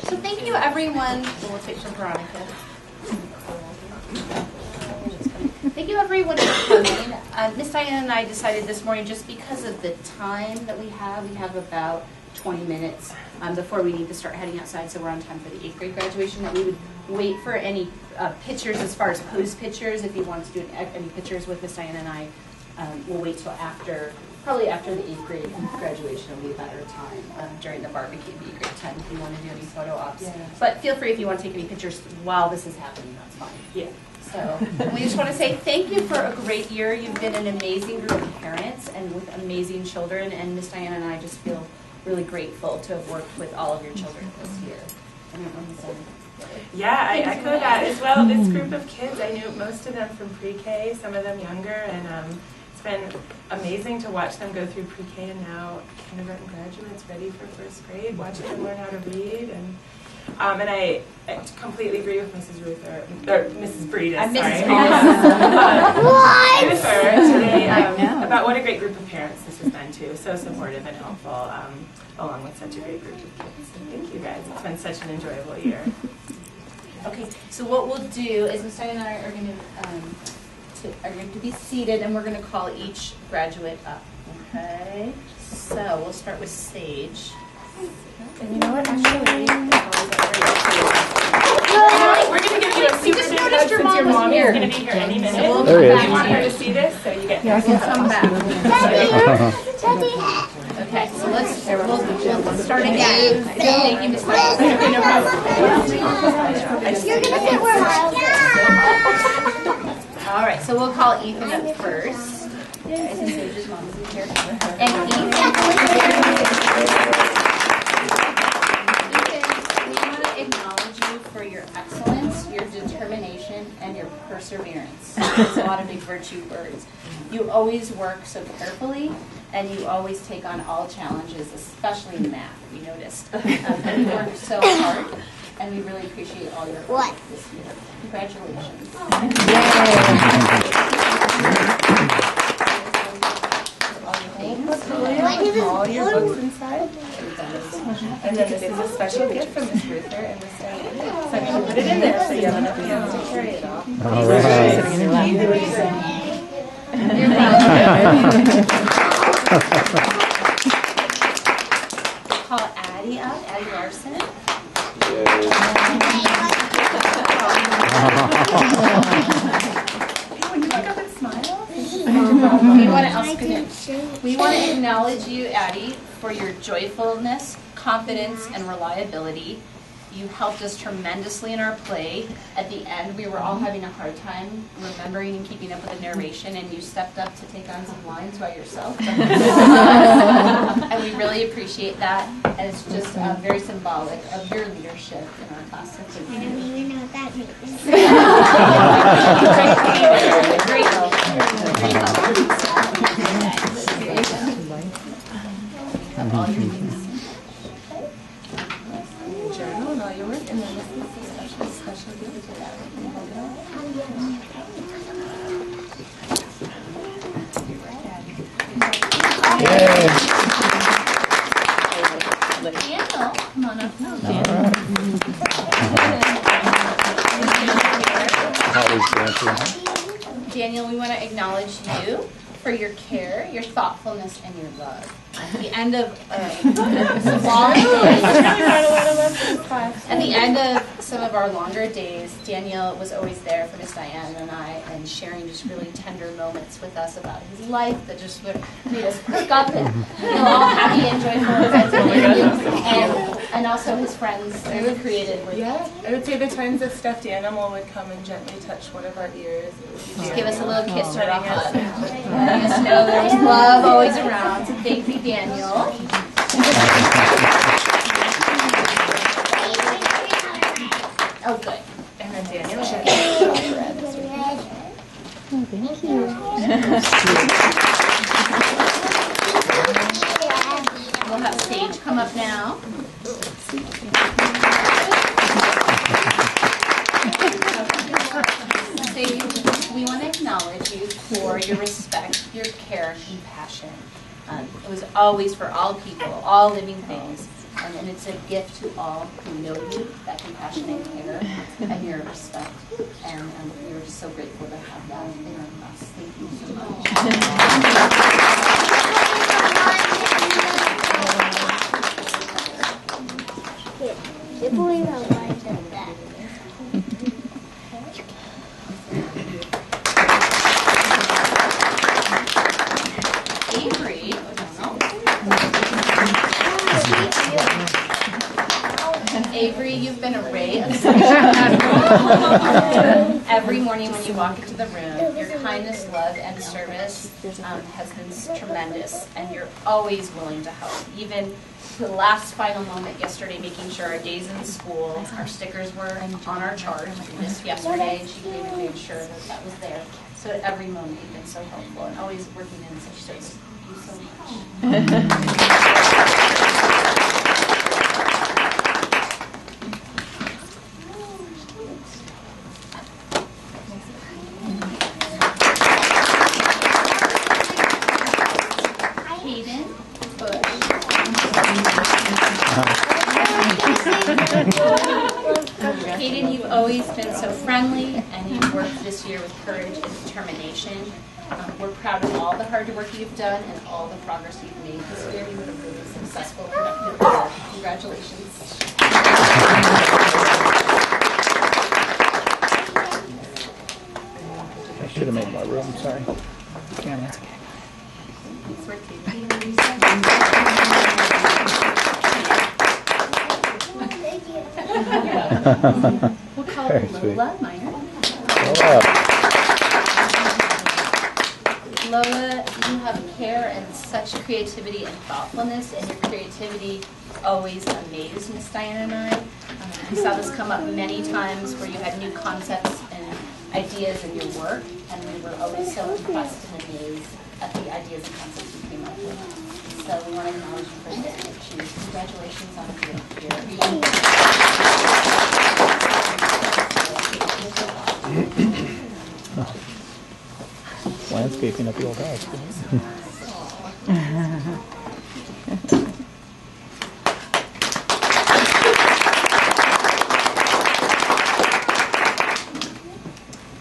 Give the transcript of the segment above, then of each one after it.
So thank you, everyone. We'll take from Veronica. Thank you, everyone, for coming. Miss Diana and I decided this morning, just because of the time that we have about 20 minutes before we need to start heading outside, so we're on time for the 8th grade graduation, that we would wait for any pictures as far as posed pictures. If you want to do any pictures with Miss Diana and I, we'll wait till probably after the 8th grade graduation. Will be a better time during the barbecue. It'd be a great time if you want to do any photo ops. Yeah. But feel free if you want to take any pictures while this is happening. That's fine. Yeah. So we just want to say thank you for a great year. You've been an amazing group of parents and with amazing children. And Miss Diana and I just feel really grateful to have worked with all of your children this year. Yeah, I echo that as well. This group of kids, I knew most of them from pre-K, some of them younger, and it's been amazing to watch them go through pre-K and now kindergarten graduates ready for first grade, watching them learn how to read. And I completely agree with Mrs. Reuther, or Mrs. Breedis, sorry. Reuther today about what a great group of parents this has been too. So supportive and helpful, along with such a great group of kids. So thank you guys. It's been such an enjoyable year. Okay, so what we'll do is Miss Diana and I are going to be seated, and we're going to call each graduate up. Okay, so we'll start with Sage. And you know what? Actually, we're going to give you a super big hug since your mom is going to be here any minute. So we'll come back. You want her to see this, so you get. We'll come back. Okay, so we'll start again. Thank you, Miss Diana. You're gonna sit where All right, so we'll call Ethan up first. And Ethan, we want to acknowledge you for your excellence, your determination, and your perseverance. There's a lot of big virtue words. You always work so carefully, and you always take on all challenges, especially in math, we noticed. And you work so hard, and we really appreciate all your work this year. Congratulations. All your books inside. And then this is a special gift from Miss Reuther and Miss Diana. So I'm going to put it in there so you don't have to carry it all. All right. You're welcome. Call Addie up, Addie Larson. When you look up and smile. We want to acknowledge you, Addie, for your joyfulness, confidence, and reliability. You helped us tremendously in our play. At the end, we were all having a hard time remembering and keeping up with the narration, and you stepped up to take on some lines by yourself. And we really appreciate that, and it's just very symbolic of your leadership in our class. I don't even know what that means. Great. All your names. Journal and all your work, and then this is a special gift to that. Daniel, come on up. No, Daniel, we want to acknowledge you for your care, your thoughtfulness, and your love. At the end of some of our longer days, Daniel was always there for Miss Diana and I, and sharing just really tender moments with us about his life that just made us perk up and feel all happy and joyful. And also his friends that we created with. Yeah, I would say the times a stuffed animal would come and gently touch one of our ears. Just give us a little kiss or a hug. Letting us know there's love always around. So thank you, Daniel. Oh, good. And then Daniel. Oh, thank you. We'll have Sage come up now. Sage, we want to acknowledge you for your respect, your care, and compassion. It was always for all people, all living things. And and it's a gift to all who know you, that compassion and care, and your respect. And we were just so grateful to have that in our class. Thank you so much. Avery, Avery, you've been a ray of sunshine. Every morning when you walk into the room, your kindness, love, and service has been tremendous, and you're always willing to help. Even the last final moment yesterday, making sure our days in school, our stickers were on our chart. We missed yesterday, and she came and made sure that that was there. So at every moment, you've been so helpful and always working in such service. Thank you so much. Hayden, you've always been so friendly, and you've worked this year with courage and determination. We're proud of all the hard work you've done and all the progress you've made this year. You had a really successful, productive year. Congratulations. I should have made more room, sorry. Camera. Thanks for taking We'll call Very it sweet. Lola Minor. Lola. Lola, you have care and such creativity and thoughtfulness, and your creativity always amazed Miss Diana and I. We saw this come up many times where you had new concepts and ideas in your work, and we were always so impressed and amazed at the ideas and concepts you came up with. So we want to acknowledge you for this. Congratulations on a great year. Landscaping at the old house.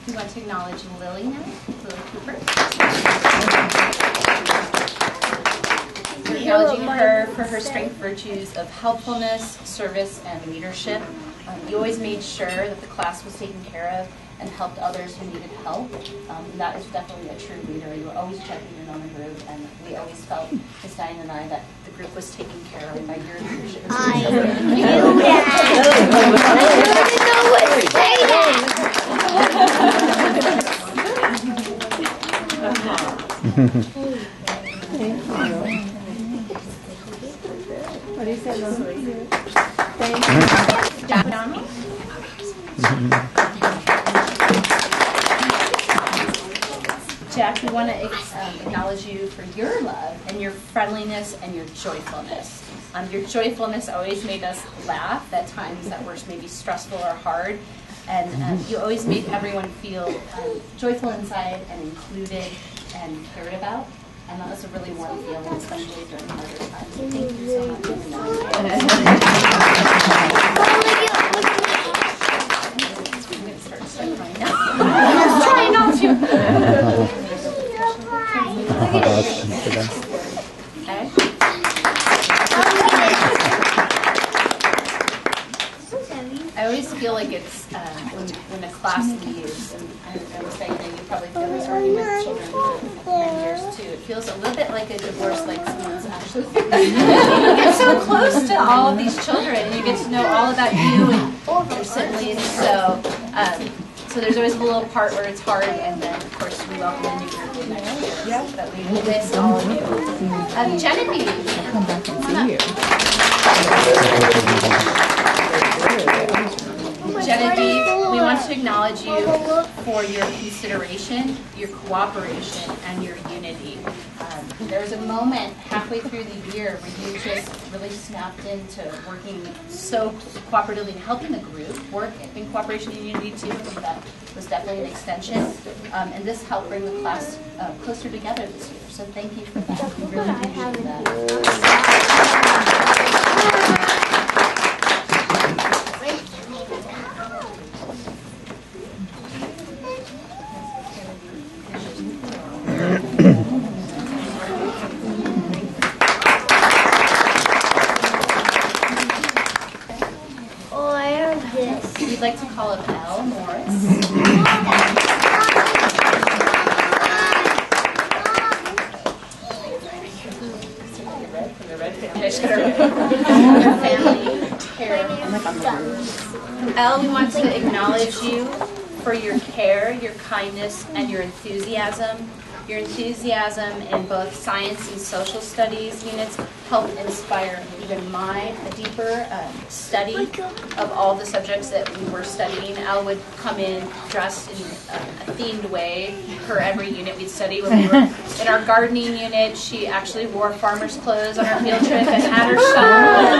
We want to acknowledge Lily now, Lily Cooper. We're acknowledging her for her strength virtues of helpfulness, service, and leadership. You always made sure that the class was taken care of and helped others who needed help. And that is definitely a true leader. You were always checking in on the group, and we always felt, Ms. Diane and I, that the group was taken care of by your leadership. I knew that. I didn't know what to say that. What do you say, Leslie? Thank you. Donald? Jack, we want to acknowledge you for your love and your friendliness and your joyfulness. Your joyfulness always made us laugh at times that were maybe stressful or hard. And you always made everyone feel joyful inside and included and cared about. And that was a really warm feeling, especially during harder times. So thank you so much. I'm going to start studying right now. I'm trying not to. Okay. I always feel like it's when a class leaves, and I was saying that you probably feel this working with children for many years too. It feels a little bit like a divorce, like someone's actually you get so close to all of these children, and you get to know all about you and your siblings. So there's always a little part where it's hard, and then of course we welcome a new group in next year. Yep. But we will miss all of you. Genevieve, Come back and Genevieve, we want to acknowledge you for your consideration, your cooperation, and your unity. There was a moment halfway through the year where you just really snapped into working so cooperatively and helping the group work in cooperation and unity too. I think that was definitely an extension. And this helped bring the class closer together this year. So thank you for that. We really appreciate that. we'd like to call up Elle Morris. Elle, we want to acknowledge you for your care, your kindness, and your enthusiasm. Your enthusiasm in both science and social studies units helped inspire even mine a deeper study of all the subjects that we were studying. Elle would come in dressed in a themed way for every unit we'd study. When we were in our gardening unit, she actually wore farmer's clothes on our field trip and had her shovel.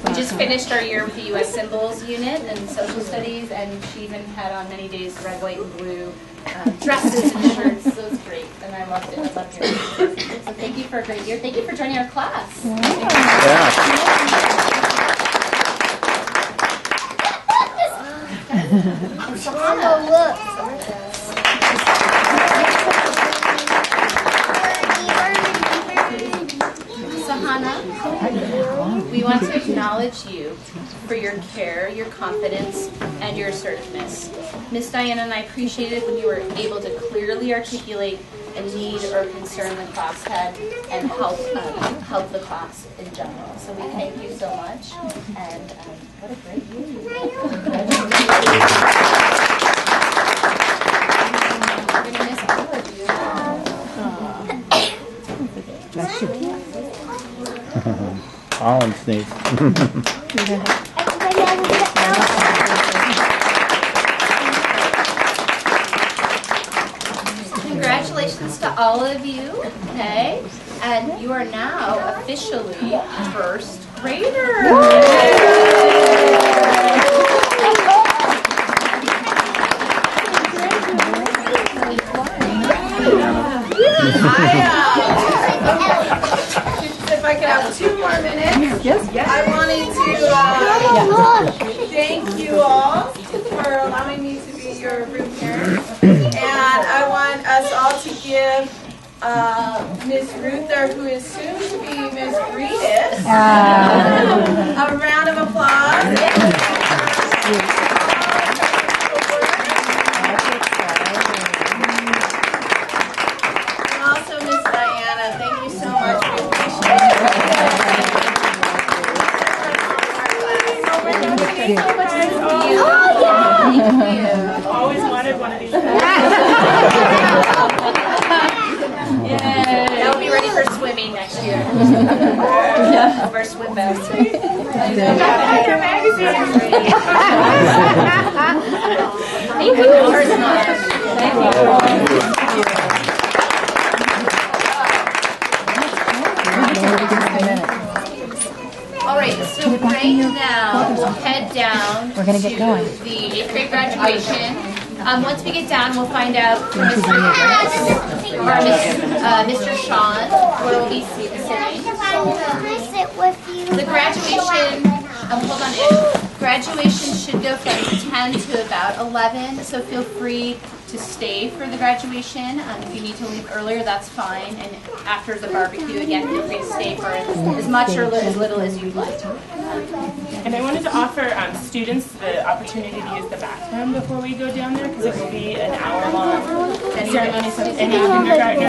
We just finished our year with the U.S. Symbols unit and social studies, and she even had on many days red, white, and blue dresses and shirts. So it was great, and I loved it. I loved your experience. So thank you for a great year. Thank you for joining our class. Oh, look. Sahana, we want to acknowledge you for your care, your confidence, and your assertiveness. Miss Diana and I appreciated when you were able to clearly articulate a need or concern the class had and help the class in general. So we thank you so much, and what a great year. We're going to miss all of you. Bless you. Colin sneeze. Congratulations to all of you, okay? And you are now officially first graders. If I could have 2 more minutes. Yes. I wanted to thank you all for allowing me to be your room parent. And I want us all to give Miss Reuther, who is soon to be Miss Reedus, a round of applause. And also Miss Diana, thank you so much. We appreciate it. Thank you. Always wanted one of these. I'll be ready for swimming next year. Over swim best. Thank All right, so right now we'll head down We're gonna get going. to the 8th grade graduation. Once we get down, we'll find out from Ms. or Mr. Sean where we'll be sitting. Can I sit with you? The graduation, hold on, Ed. Graduation should go from 10 to about 11, so feel free to stay for the graduation. If you need to leave earlier, that's fine. And after the barbecue, again, feel free to stay for as much or as little as you'd like. And I wanted to offer students the opportunity to use the bathroom before we go down there, because it will be an hour-long ceremony, so any kindergartner